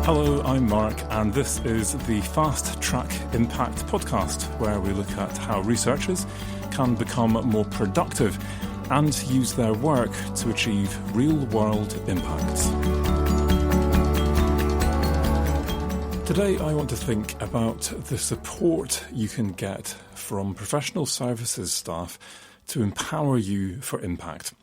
Hello, I'm Mark, and this is the Fast Track Impact podcast, where we look at how researchers can become more productive and use their work to achieve real-world impacts. Today, I want to think about the support you can get from professional services staff to empower you for impact.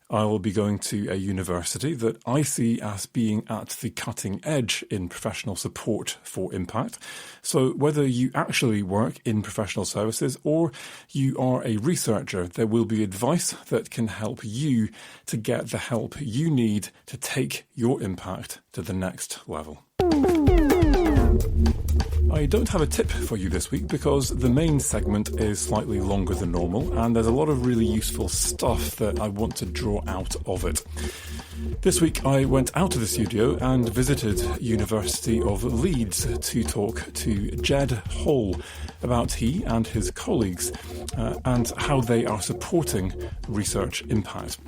I will be going to a university that I see as being at the cutting edge in professional support for impact. So whether you actually work in professional services or you are a researcher, there will be advice that can help you to get the help you need to take your impact to the next level. I don't have a tip for you this week because the main segment is slightly longer than normal and there's a lot of really useful stuff that I want to draw out of it. This week I went out of the studio and visited University of Leeds to talk to Ged Hall about he and his colleagues and how they are supporting research impact.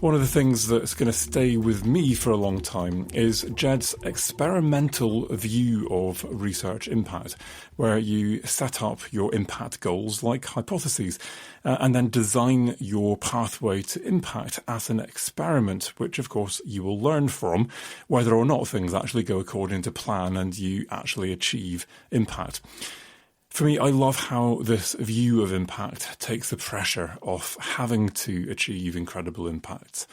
One of the things that's going to stay with me for a long time is Ged's experimental view of research impact, where you set up your impact goals like hypotheses and then design your pathway to impact as an experiment, which of course you will learn from whether or not things actually go according to plan and you actually achieve impact. For me, I love how this view of impact takes the pressure off having to achieve incredible impacts.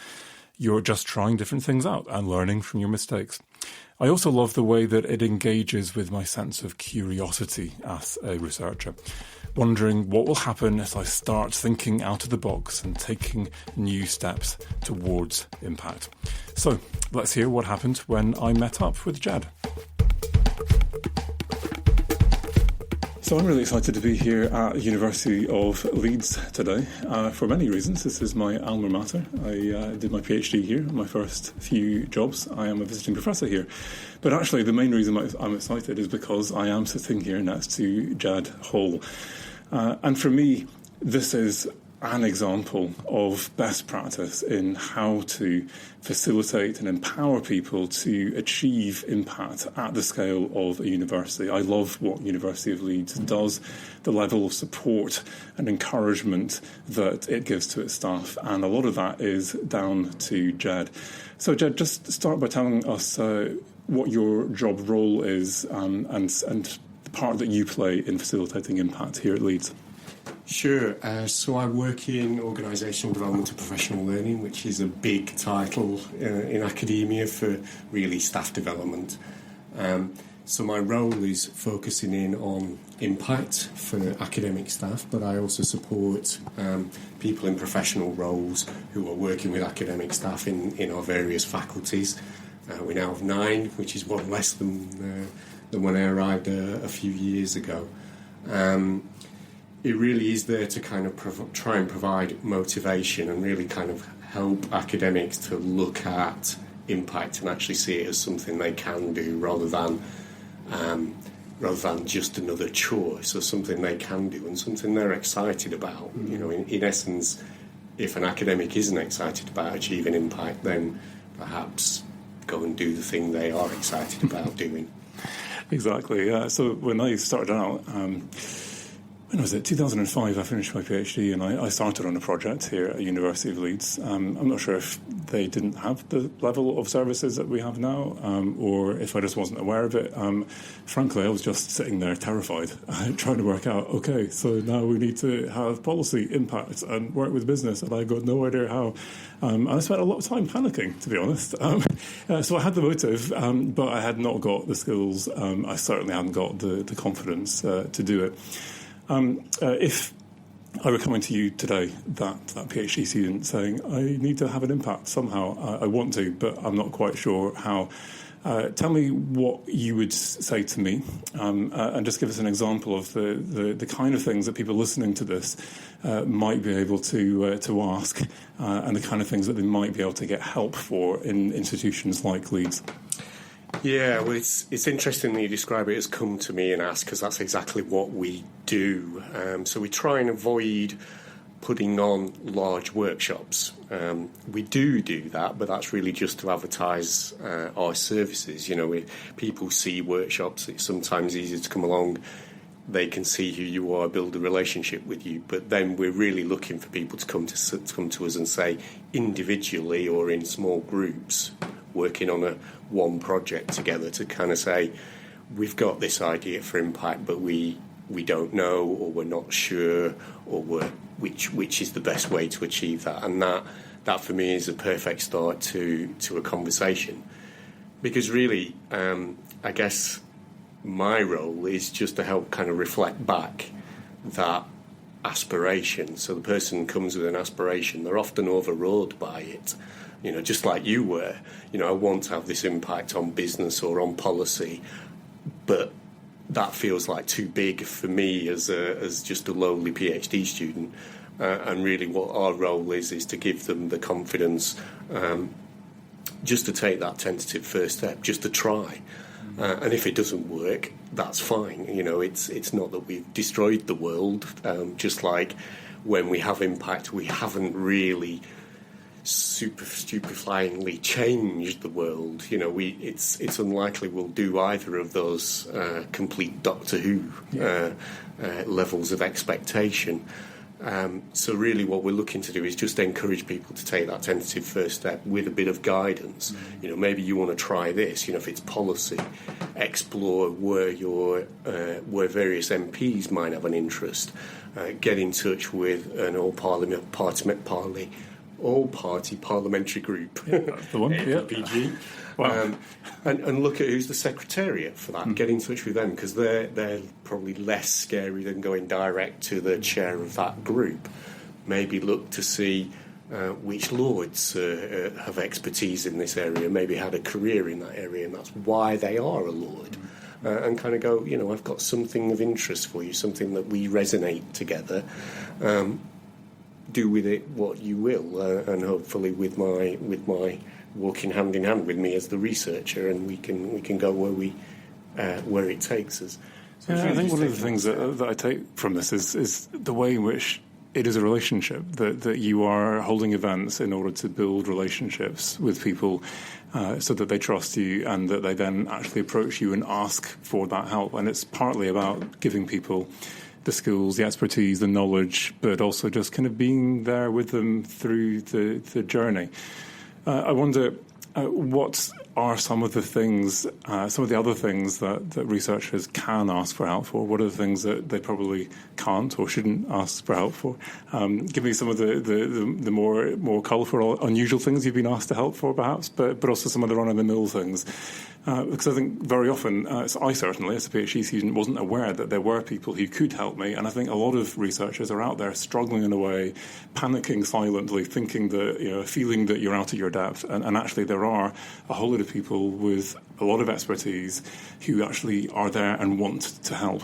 You're just trying different things out and learning from your mistakes. I also love the way that it engages with my sense of curiosity as a researcher, wondering what will happen as I start thinking out of the box and taking new steps towards impact. So let's hear what happened when I met up with Ged. So I'm really excited to be here at the University of Leeds today for many reasons. This is my alma mater. I did my PhD here, my first few jobs. I am a visiting professor here. But actually the main reason I'm excited is because I am sitting here next to Ged Hall. And for me, this is an example of best practice in how to facilitate and empower people to achieve impact at the scale of a university. I love what University of Leeds does, the level of support and encouragement that it gives to its staff, and a lot of that is down to Ged. So Ged, just start by telling us what your job role is and the part that you play in facilitating impact here at Leeds. Sure. So I work in Organisational Development and Professional Learning, which is a big title in academia for really staff development. So my role is focusing in on impact for academic staff, but I also support people in professional roles who are working with academic staff in our various faculties. We now have 9, which is one less than when I arrived a few years ago. It really is there to kind of try and provide motivation and really kind of help academics to look at impact and actually see it as something they can do rather than just another chore. So something they can do and something they're excited about. You know, in essence, if an academic isn't excited about achieving impact, then perhaps go and do the thing they are excited about doing. Exactly. So when I started out, when was it? 2005, I finished my PhD and I started on a project here at the University of Leeds. I'm not sure if they didn't have the level of services that we have now or if I just wasn't aware of it. Frankly, I was just sitting there terrified, trying to work out, okay, so now we need to have policy impact and work with business, and I got no idea how. And I spent a lot of time panicking, to be honest. So I had the motive, but I had not got the skills. I certainly hadn't got the confidence to do it. If I were coming to you today, that PhD student saying, I need to have an impact somehow, I want to, but I'm not quite sure how. Tell me what you would say to me and just give us an example of the kind of things that people listening to this might be able to ask and the kind of things that they might be able to get help for in institutions like Leeds. Yeah, well, it's interesting that you describe it as come to me and ask, because that's exactly what we do. So we try and avoid putting on large workshops. We do that, but that's really just to advertise our services. If people see workshops, it's sometimes easier to come along. They can see who you are, build a relationship with you. But then we're really looking for people to come to us and say, individually or in small groups, working on one project together, to kind of say, we've got this idea for impact, but we don't know, or we're not sure, or which is the best way to achieve that. And that for me is a perfect start to a conversation, because really, I guess my role is just to help kind of reflect back that aspiration. So the person comes with an aspiration, they're often overawed by it, just like you were. I want to have this impact on business or on policy, but that feels like too big for me as just a lowly PhD student. And really what our role is to give them the confidence just to take that tentative first step, just to try. And if it doesn't work, that's fine. It's not that we've destroyed the world. Just like when we have impact, we haven't really stupefyingly changed the world. It's unlikely we'll do either of those complete Doctor Who levels of expectation. So really what we're looking to do is just encourage people to take that tentative first step with a bit of guidance. Maybe you want to try this, if it's policy, explore where various MPs might have an interest, get in touch with an all-party parliamentary group, that's the one, PG. Wow. And look at who's the secretariat for that. Get in touch with them, because they're probably less scary than going direct to the chair of that group. Maybe look to see which lords have expertise in this area, maybe had a career in that area, and that's why they are a lord. And kind of go, I've got something of interest for you, something that we resonate together. Do with it what you will, and hopefully with my walking hand in hand with me as the researcher, and we can go where it takes us. So I think one of the things that I take from this is the way in which it is a relationship, that you are holding events in order to build relationships with people so that they trust you, and that they then actually approach you and ask for that help. And it's partly about giving people the skills, the expertise, the knowledge, but also just kind of being there with them through the journey. I wonder what are some of the things, some of the other things that researchers can ask for help for? What are the things that they probably can't or shouldn't ask for help for? Give me some of the more colourful or unusual things you've been asked to help for, perhaps, but also some of the run-of-the-mill things. Because I think very often, I certainly, as a PhD student, wasn't aware that there were people who could help me. And I think a lot of researchers are out there struggling in a way, panicking silently, thinking that, feeling that you're out of your depth. And actually there are a whole lot of people with a lot of expertise who actually are there and want to help.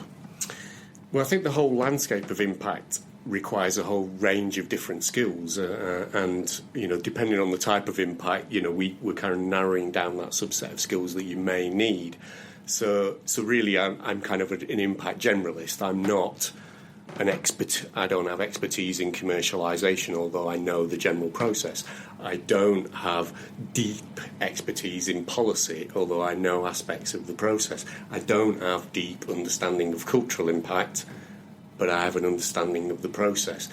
Well, I think the whole landscape of impact requires a whole range of different skills, and depending on the type of impact, we're kind of narrowing down that subset of skills that you may need. So really, I'm kind of an impact generalist. I'm not an expert. I don't have expertise in commercialisation, although I know the general process. I don't have deep expertise in policy, although I know aspects of the process. I don't have deep understanding of cultural impact, but I have an understanding of the process.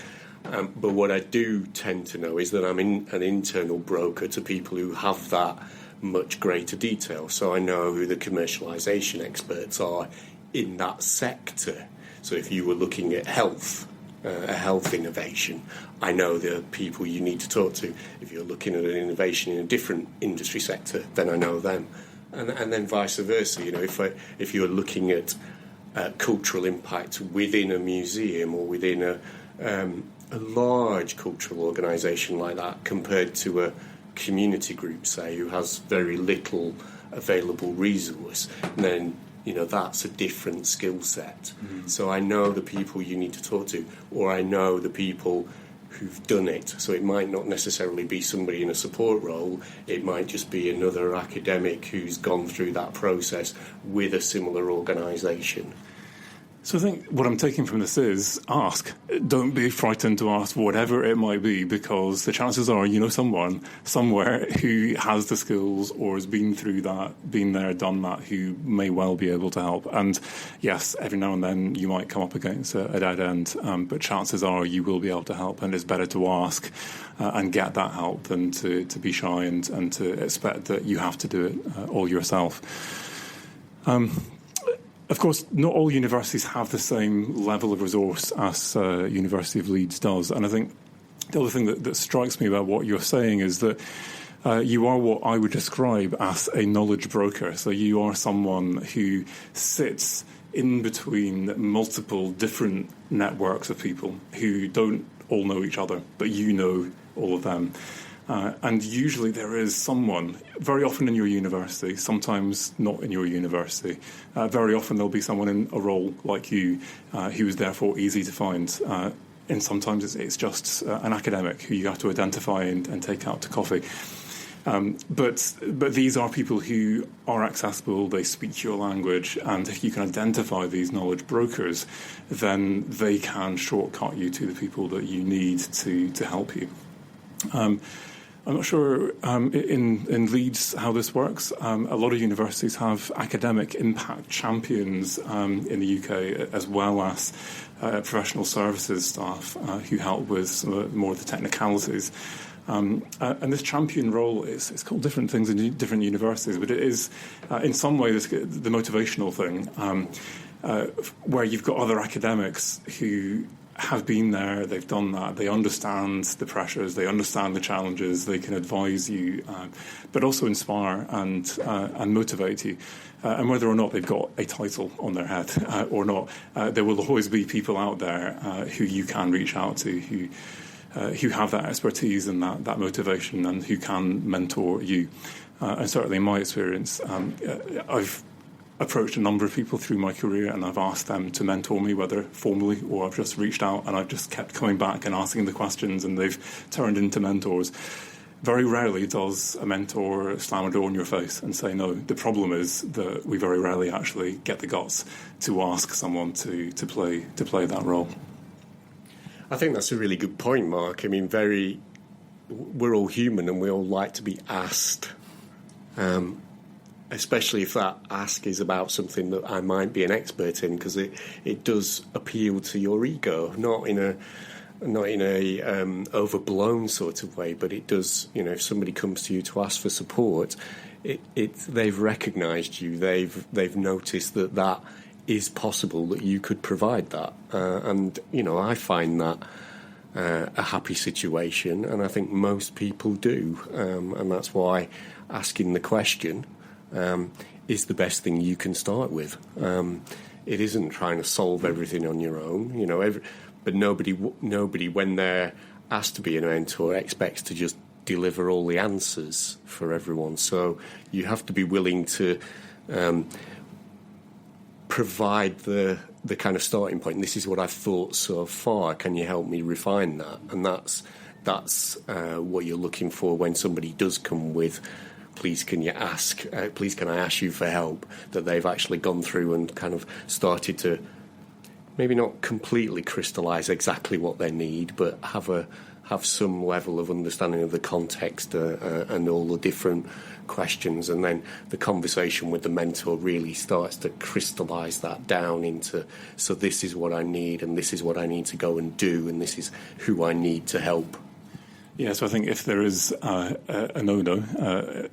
But what I do tend to know is that I'm an internal broker to people who have that much greater detail. So I know who the commercialisation experts are in that sector. So if you were looking at health, a health innovation, I know the people you need to talk to. If you're looking at an innovation in a different industry sector, then I know them. And then vice versa. If you're looking at cultural impact within a museum or within a large cultural organisation like that, compared to a community group, say, who has very little available resource, then that's a different skill set. So I know the people you need to talk to, or I know the people who've done it. So it might not necessarily be somebody in a support role, it might just be another academic who's gone through that process with a similar organisation. So I think what I'm taking from this is ask. Don't be frightened to ask whatever it might be, because the chances are you know someone somewhere who has the skills or has been through that, been there, done that, who may well be able to help. And yes, every now and then you might come up against a dead end, but chances are you will be able to help, and it's better to ask and get that help than to be shy and to expect that you have to do it all yourself. Of course, not all universities have the same level of resource as University of Leeds does. And I think the other thing that strikes me about what you're saying is that you are what I would describe as a knowledge broker. So you are someone who sits in between multiple different networks of people who don't all know each other, but you know all of them. And usually there is someone, very often in your university, sometimes not in your university. Very often there'll be someone in a role like you who is therefore easy to find. And sometimes it's just an academic who you have to identify and take out to coffee. But these are people who are accessible, they speak your language, and if you can identify these knowledge brokers, then they can shortcut you to the people that you need to help you. I'm not sure in Leeds how this works. A lot of universities have academic impact champions in the UK, as well as professional services staff who help with some more of the technicalities. And this champion role it's called different things in different universities, but it is in some ways the motivational thing, where you've got other academics who have been there, they've done that, they understand the pressures, they understand the challenges, they can advise you, but also inspire and motivate you. And whether or not they've got a title on their head or not, there will always be people out there who you can reach out to who have that expertise and that motivation and who can mentor you. And certainly in my experience, I've approached a number of people through my career and I've asked them to mentor me, whether formally or I've just reached out and I've just kept coming back and asking the questions and they've turned into mentors. Very rarely does a mentor slam a door in your face and say no. The problem is that we very rarely actually get the guts to ask someone to play that role. I think that's a really good point, Mark. I mean, we're all human and we all like to be asked, especially if that ask is about something that I might be an expert in, because it does appeal to your ego, not in a overblown sort of way, but it does. You know, if somebody comes to you to ask for support, they've recognised you, they've noticed that is possible, that you could provide that, and you know, I find that a happy situation, and I think most people do, and that's why asking the question is the best thing you can start with. It isn't trying to solve everything on your own, you know. But nobody, when they're asked to be a mentor, expects to just deliver all the answers for everyone. So you have to be willing to provide the kind of starting point. This is what I've thought so far. Can you help me refine that? And that's what you're looking for when somebody does come with, please can I ask you for help, that they've actually gone through and kind of started to maybe not completely crystallise exactly what they need, but have some level of understanding of the context and all the different questions, and then the conversation with the mentor really starts to crystallise that down into, so this is what I need, and this is what I need to go and do, and this is who I need to help. Yeah, so I think if there is a no-no,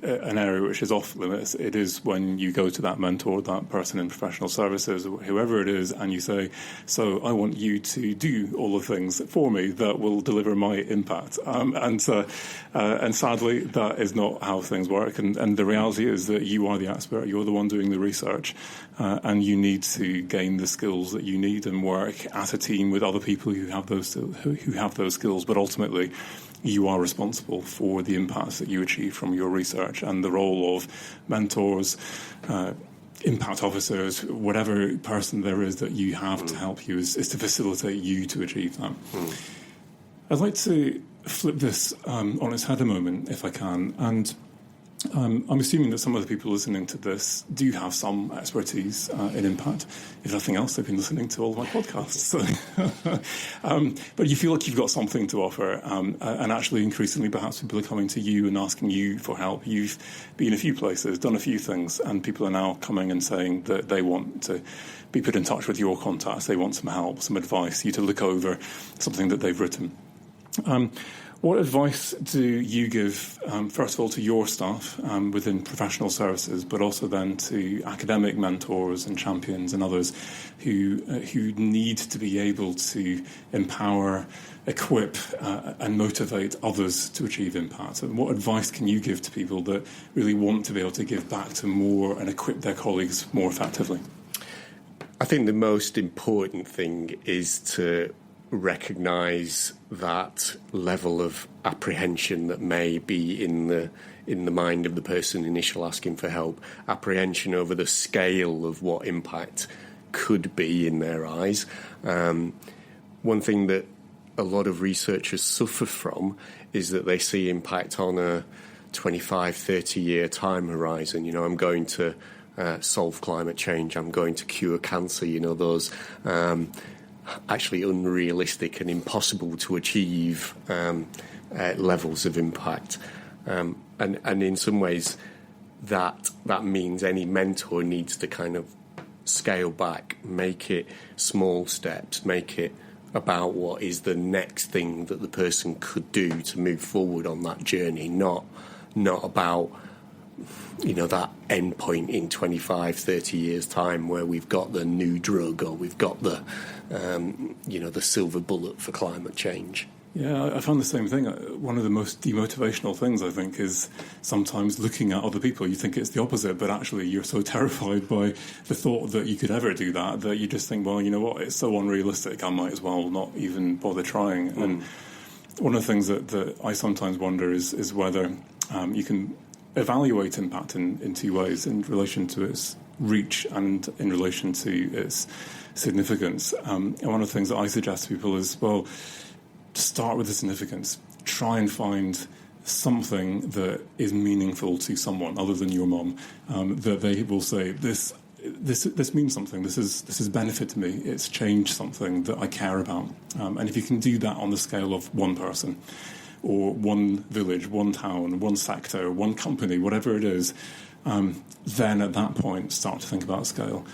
an area which is off limits, it is when you go to that mentor, that person in professional services, whoever it is, and you say, so I want you to do all the things for me that will deliver my impact. And sadly, that is not how things work. And the reality is that you are the expert, you're the one doing the research, and you need to gain the skills that you need and work as a team with other people who have those skills. But ultimately, you are responsible for the impacts that you achieve from your research, and the role of mentors, impact officers, whatever person there is that you have to help you is to facilitate you to achieve that. I'd like to flip this on its head a moment, if I can, and I'm assuming that some of the people listening to this do have some expertise in impact. If nothing else, they've been listening to all of my podcasts. So, but you feel like you've got something to offer, and actually increasingly perhaps people are coming to you and asking you for help. You've been a few places, done a few things, and people are now coming and saying that they want to be put in touch with your contacts. They want some help, some advice, you to look over something that they've written. What advice do you give, first of all, to your staff within professional services, but also then to academic mentors and champions and others who need to be able to empower, equip, and motivate others to achieve impact? And what advice can you give to people that really want to be able to give back to more and equip their colleagues more effectively? I think the most important thing is to recognise that level of apprehension that may be in the mind of the person initially asking for help, apprehension over the scale of what impact could be in their eyes. One thing that a lot of researchers suffer from is that they see impact on a 25, 30-year time horizon. You know, I'm going to solve climate change, I'm going to cure cancer, you know, those actually unrealistic and impossible to achieve levels of impact. And in some ways, that means any mentor needs to kind of scale back, make it small steps, make it about what is the next thing that the person could do to move forward on that journey, not about, you know, that end point in 25, 30 years' time where we've got the new drug or we've got the, the silver bullet for climate change. Yeah, I found the same thing. One of the most demotivational things, I think, is sometimes looking at other people. You think it's the opposite, but actually you're so terrified by the thought that you could ever do that you just think, well, you know what, it's so unrealistic, I might as well not even bother trying. And one of the things that I sometimes wonder is whether you can evaluate impact in two ways, in relation to its reach and in relation to its significance. And one of the things that I suggest to people is, well, start with the significance. Try and find something that is meaningful to someone other than your mum, that they will say, this means something, this is benefit to me, it's changed something that I care about. And if you can do that on the scale of one person, or one village, one town, one sector, one company, whatever it is, then at that point start to think about scale.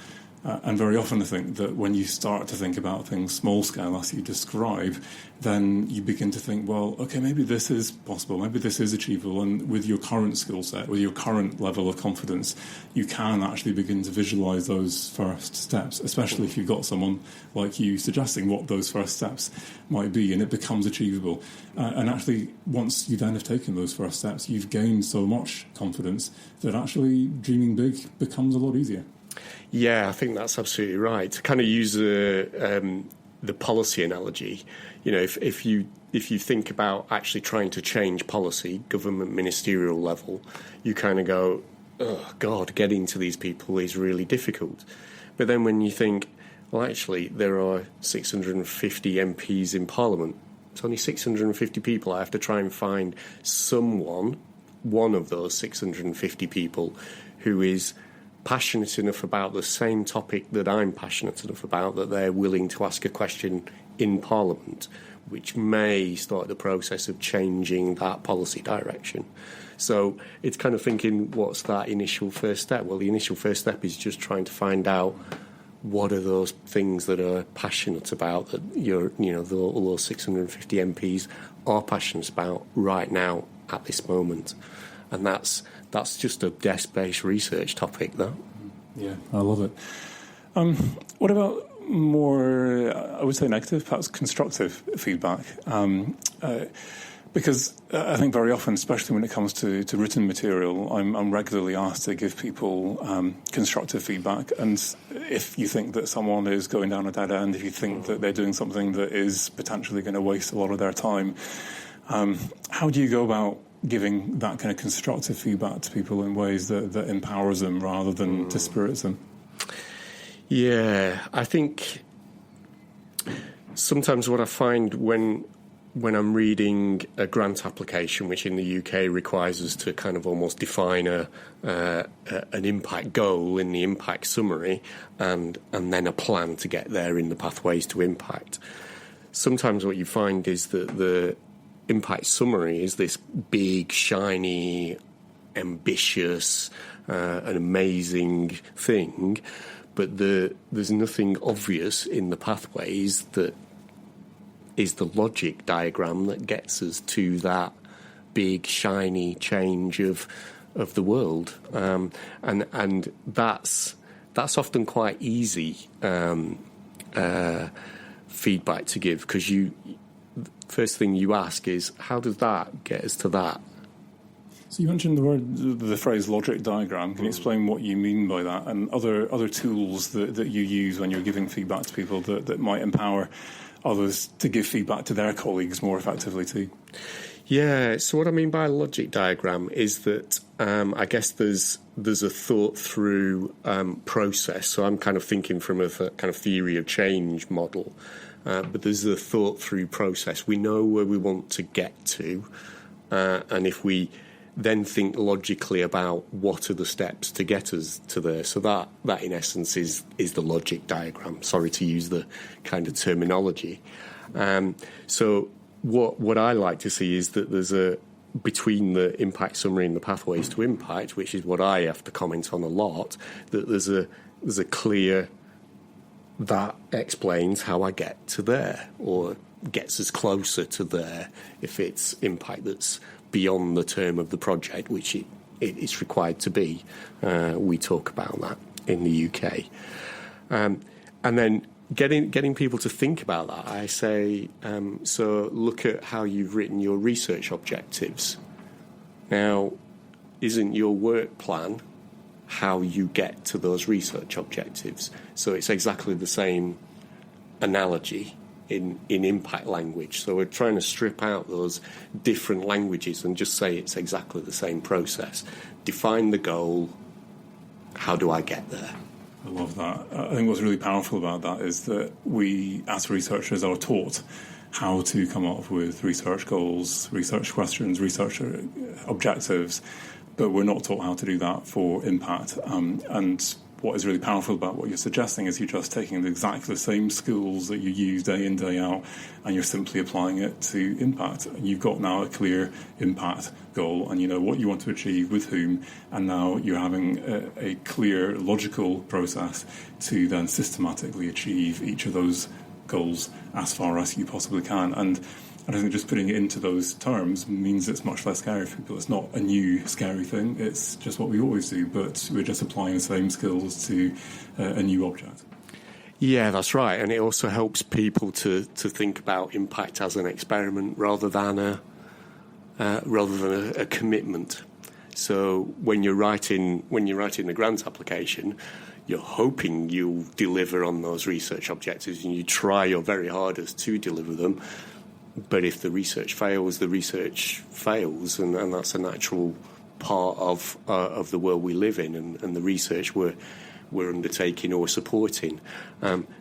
And very often I think that when you start to think about things small scale, as you describe, then you begin to think, well, okay, maybe this is possible, maybe this is achievable, and with your current skill set, with your current level of confidence, you can actually begin to visualise those first steps, especially if you've got someone like you suggesting what those first steps might be, and it becomes achievable. And actually, once you then have taken those first steps, you've gained so much confidence that actually dreaming big becomes a lot easier. Yeah, I think that's absolutely right. To kind of use the policy analogy, you know, if you think about actually trying to change policy, government ministerial level, you kind of go, oh God, getting to these people is really difficult. But then when you think, well, actually, there are 650 MPs in Parliament. It's only 650 people. I have to try and find someone, one of those 650 people, who is passionate enough about the same topic that I'm passionate enough about, that they're willing to ask a question in Parliament, which may start the process of changing that policy direction. So it's kind of thinking, what's that initial first step? Well, the initial first step is just trying to find out what are those things that are passionate about, that all those 650 MPs are passionate about right now at this moment. And that's just a desk-based research topic, though. Yeah, I love it. What about more, I would say negative, perhaps constructive feedback? Because I think very often, especially when it comes to written material, I'm regularly asked to give people constructive feedback. And if you think that someone is going down a dead end, if you think that they're doing something that is potentially going to waste a lot of their time, how do you go about giving that kind of constructive feedback to people in ways that empowers them rather than dispirits them? Yeah, I think sometimes what I find when when I'm reading a grant application, which in the UK requires us to kind of almost define an impact goal in the impact summary and then a plan to get there in the pathways to impact. Sometimes what you find is that the impact summary is this big, shiny, ambitious, an amazing thing, but there's nothing obvious in the pathways that is the logic diagram that gets us to that big, shiny change of the world. And that's often quite easy feedback to give, because first thing you ask is, how does that get us to that? So you mentioned the phrase logic diagram. Can you explain what you mean by that, and other tools that you use when you're giving feedback to people that might empower others to give feedback to their colleagues more effectively too? Yeah, so what I mean by logic diagram is that I guess there's a thought through process. So I'm kind of thinking from a kind of theory of change model, but there's a thought through process. We know where we want to get to, and if we then think logically about what are the steps to get us to there. So that in essence is the logic diagram. Sorry to use the kind of terminology. So what I like to see is that there's between the impact summary and the pathways to impact, which is what I have to comment on a lot, that there's a clear that explains how I get to there, or gets us closer to there if it's impact that's beyond the term of the project, which it's required to be. We talk about that in the UK. And then getting people to think about that, I say, so look at how you've written your research objectives. Now, isn't your work plan how you get to those research objectives? So it's exactly the same analogy in impact language. So we're trying to strip out those different languages and just say it's exactly the same process. Define the goal. How do I get there? I love that. I think what's really powerful about that is that we, as researchers, are taught how to come up with research goals, research questions, research objectives, but we're not taught how to do that for impact. And what is really powerful about what you're suggesting is you're just taking exactly the same skills that you use day in, day out, and you're simply applying it to impact. And you've got now a clear impact goal, and you know what you want to achieve with whom, and now you're having a clear, logical process to then systematically achieve each of those goals as far as you possibly can. And I think just putting it into those terms means it's much less scary for people. It's not a new scary thing. It's just what we always do, but we're just applying the same skills to a new object. Yeah, that's right. And it also helps people to think about impact as an experiment rather than a commitment. So when you're writing the grant application, you're hoping you'll deliver on those research objectives, and you try your very hardest to deliver them. But if the research fails, the research fails, and that's a natural part of the world we live in, and the research we're undertaking or supporting.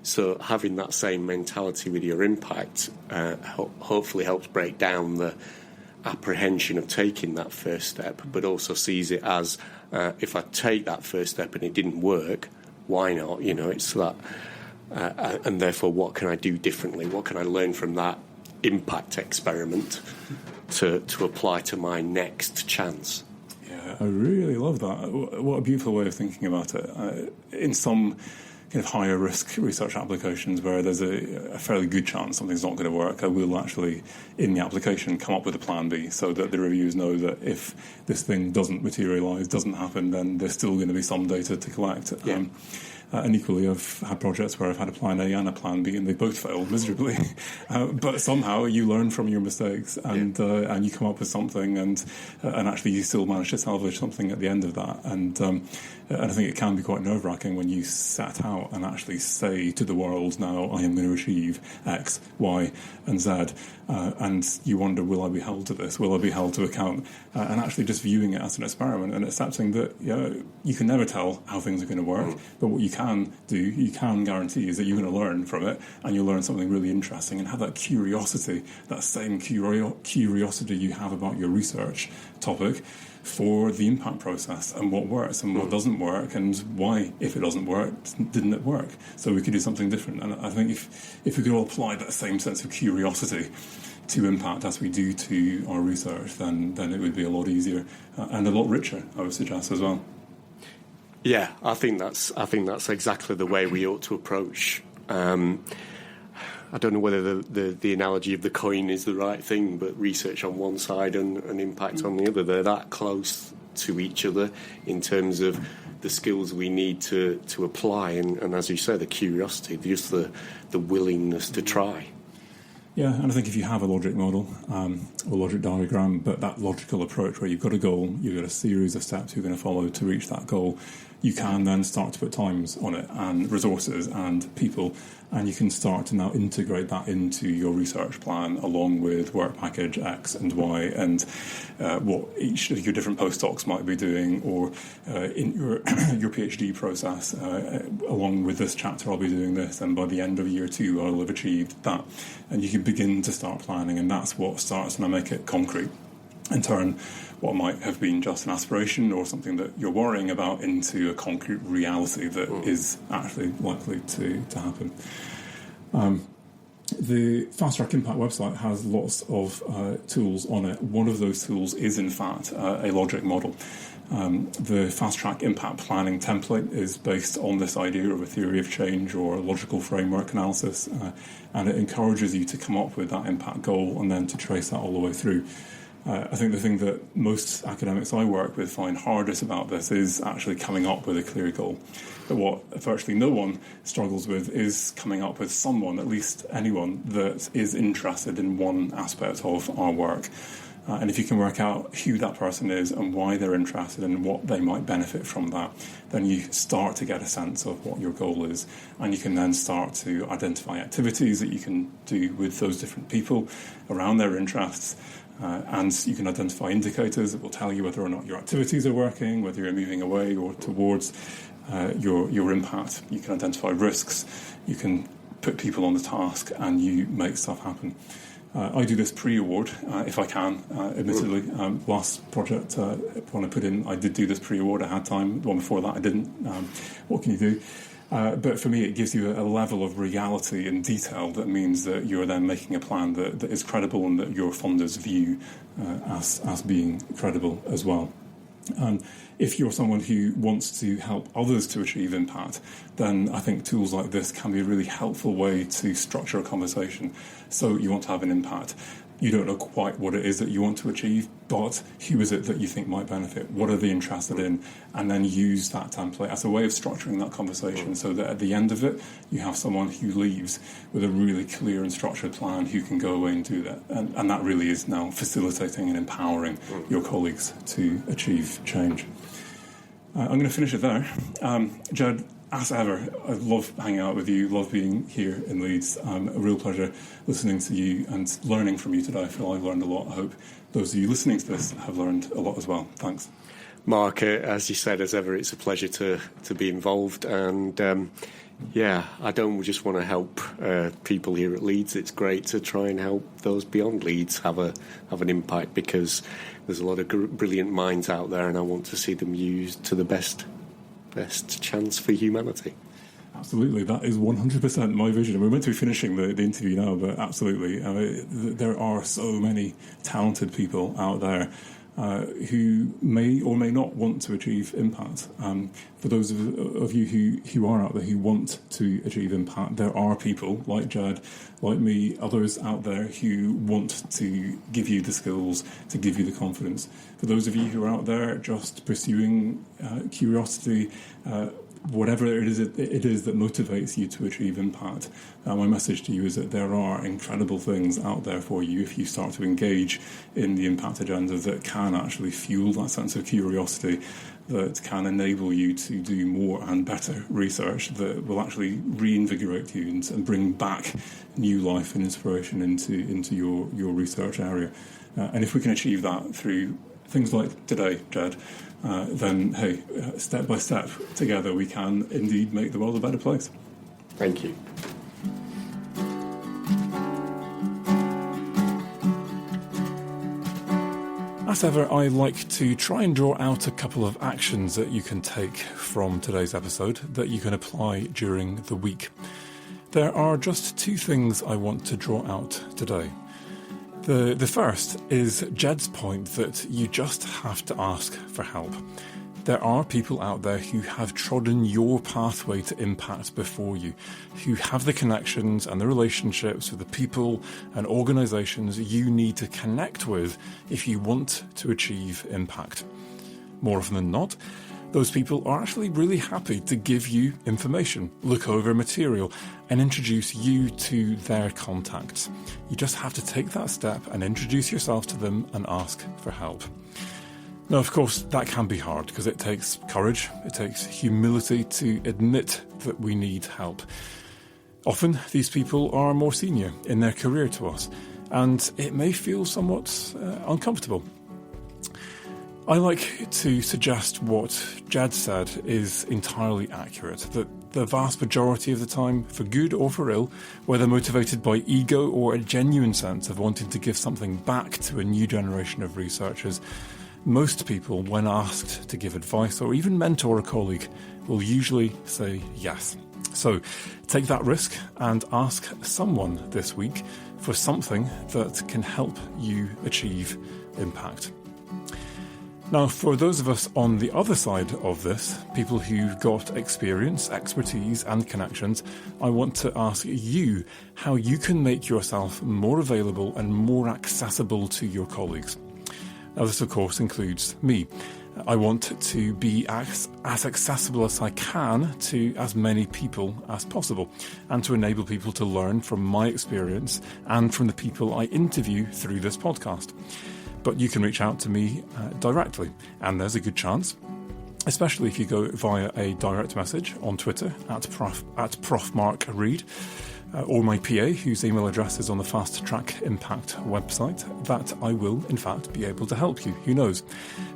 So having that same mentality with your impact hopefully helps break down the apprehension of taking that first step, but also sees it as if I take that first step and it didn't work, why not? You know, it's that, and therefore, what can I do differently? What can I learn from that impact experiment to apply to my next chance? Yeah, I really love that. What a beautiful way of thinking about it. In some kind of higher risk research applications where there's a fairly good chance something's not going to work, I will actually, in the application, come up with a plan B so that the reviewers know that if this thing doesn't materialise, doesn't happen, then there's still going to be some data to collect. Yeah. And equally, I've had projects where I've had a plan A and a plan B, and they both failed miserably. But somehow you learn from your mistakes, and you come up with something, and actually you still manage to salvage something at the end of that. And I think it can be quite nerve-wracking when you set out and actually say to the world, now I am going to achieve X, Y, and Z. And you wonder, will I be held to this? Will I be held to account? And actually just viewing it as an experiment and accepting that you can never tell how things are going to work, but what you can can guarantee is that you're going to learn from it, and you'll learn something really interesting and have that curiosity, that same curiosity you have about your research topic for the impact process and what works and what doesn't work, and why, if it doesn't work, didn't it work? So we could do something different. And I think if we could all apply that same sense of curiosity to impact as we do to our research, then it would be a lot easier and a lot richer, I would suggest as well. Yeah, I think that's exactly the way we ought to approach. I don't know whether the analogy of the coin is the right thing, but research on one side and impact on the other, they're that close to each other in terms of the skills we need to apply, and as you say, the curiosity, just the willingness to try. Yeah, and I think if you have a logic model or logic diagram, but that logical approach where you've got a goal, you've got a series of steps you're going to follow to reach that goal, you can then start to put times on it and resources and people, and you can start to now integrate that into your research plan along with work package X and Y and what each of your different postdocs might be doing, or in your PhD process, along with this chapter I'll be doing this, and by the end of year 2 I'll have achieved that. And you can begin to start planning, and that's what starts to make it concrete and turn what might have been just an aspiration or something that you're worrying about into a concrete reality that is actually likely to happen. The Fast Track Impact website has lots of tools on it. One of those tools is, in fact, a logic model. The Fast Track Impact Planning template is based on this idea of a theory of change or a logical framework analysis, and it encourages you to come up with that impact goal and then to trace that all the way through. I think the thing that most academics I work with find hardest about this is actually coming up with a clear goal. But what virtually no one struggles with is coming up with someone, at least anyone, that is interested in one aspect of our work. And if you can work out who that person is and why they're interested and what they might benefit from that, then you start to get a sense of what your goal is. And you can then start to identify activities that you can do with those different people around their interests. And you can identify indicators that will tell you whether or not your activities are working, whether you're moving away or towards your impact. You can identify risks. You can put people on the task, and you make stuff happen. I do this pre-award, if I can, admittedly. Last project, when I put in, I did do this pre-award. I had time. The one before that, I didn't. What can you do? But for me, it gives you a level of reality and detail that means that you're then making a plan that is credible and that your funders view as being credible as well. And if you're someone who wants to help others to achieve impact, then I think tools like this can be a really helpful way to structure a conversation. So you want to have an impact. You don't know quite what it is that you want to achieve, but who is it that you think might benefit? What are they interested in? And then use that template as a way of structuring that conversation so that at the end of it, you have someone who leaves with a really clear and structured plan who can go away and do that. And that really is now facilitating and empowering your colleagues to achieve change. I'm going to finish it there. Ged, as ever, I love hanging out with you, love being here in Leeds. A real pleasure listening to you and learning from you today. I feel I've learned a lot. I hope those of you listening to this have learned a lot as well. Thanks. Mark, as you said, as ever, it's a pleasure to be involved. And I don't just want to help people here at Leeds. It's great to try and help those beyond Leeds have an impact, because there's a lot of brilliant minds out there, and I want to see them used to the best chance for humanity. Absolutely, that is 100% my vision. We're meant to be finishing the interview now, but absolutely, there are so many talented people out there who may or may not want to achieve impact. For those of you who are out there who want to achieve impact, there are people like Ged, like me, others out there who want to give you the skills, to give you the confidence. For those of you who are out there just pursuing curiosity, whatever it is that motivates you to achieve impact, my message to you is that there are incredible things out there for you if you start to engage in the impact agenda that can actually fuel that sense of curiosity, that can enable you to do more and better research that will actually reinvigorate you and bring back new life and inspiration into your research area. And if we can achieve that through things like today, Ged, then hey, step by step, together we can indeed make the world a better place. Thank you. As ever, I like to try and draw out a couple of actions that you can take from today's episode that you can apply during the week. There are just two things I want to draw out today. The first is Ged's point that you just have to ask for help. There are people out there who have trodden your pathway to impact before you, who have the connections and the relationships with the people and organisations you need to connect with if you want to achieve impact. More often than not, those people are actually really happy to give you information, look over material, and introduce you to their contacts. You just have to take that step and introduce yourself to them and ask for help. Now, of course, that can be hard because it takes courage, it takes humility to admit that we need help. Often, these people are more senior in their career to us, and it may feel somewhat uncomfortable. I like to suggest what Ged said is entirely accurate, that the vast majority of the time, for good or for ill, whether motivated by ego or a genuine sense of wanting to give something back to a new generation of researchers, most people, when asked to give advice or even mentor a colleague, will usually say yes. So take that risk and ask someone this week for something that can help you achieve impact. Now, for those of us on the other side of this, people who've got experience, expertise and connections, I want to ask you how you can make yourself more available and more accessible to your colleagues. Now, this, of course, includes me. I want to be as accessible as I can to as many people as possible and to enable people to learn from my experience and from the people I interview through this podcast. But you can reach out to me directly, and there's a good chance, especially if you go via a direct message on Twitter at Prof Mark Reed, or my PA, whose email address is on the Fast Track Impact website, that I will, in fact, be able to help you. Who knows?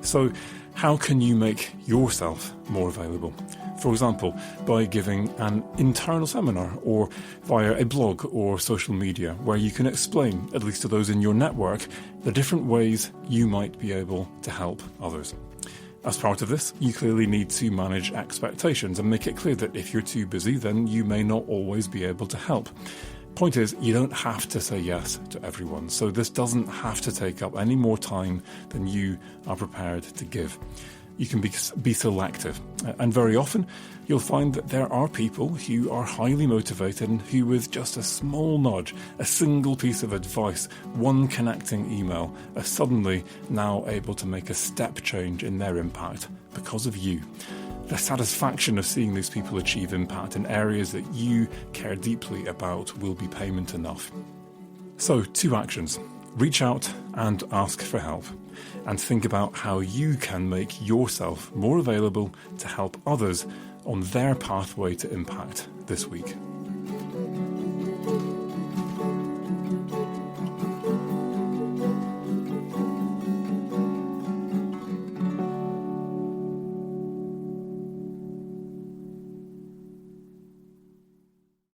So how can you make yourself more available? For example, by giving an internal seminar or via a blog or social media where you can explain, at least to those in your network, the different ways you might be able to help others. As part of this, you clearly need to manage expectations and make it clear that if you're too busy, then you may not always be able to help. Point is, you don't have to say yes to everyone, so this doesn't have to take up any more time than you are prepared to give. You can be selective, and very often you'll find that there are people who are highly motivated and who, with just a small nudge, a single piece of advice, one connecting email, are suddenly now able to make a step change in their impact because of you. The satisfaction of seeing these people achieve impact in areas that you care deeply about will be payment enough. So, 2 actions. Reach out and ask for help, and think about how you can make yourself more available to help others on their pathway to impact this week.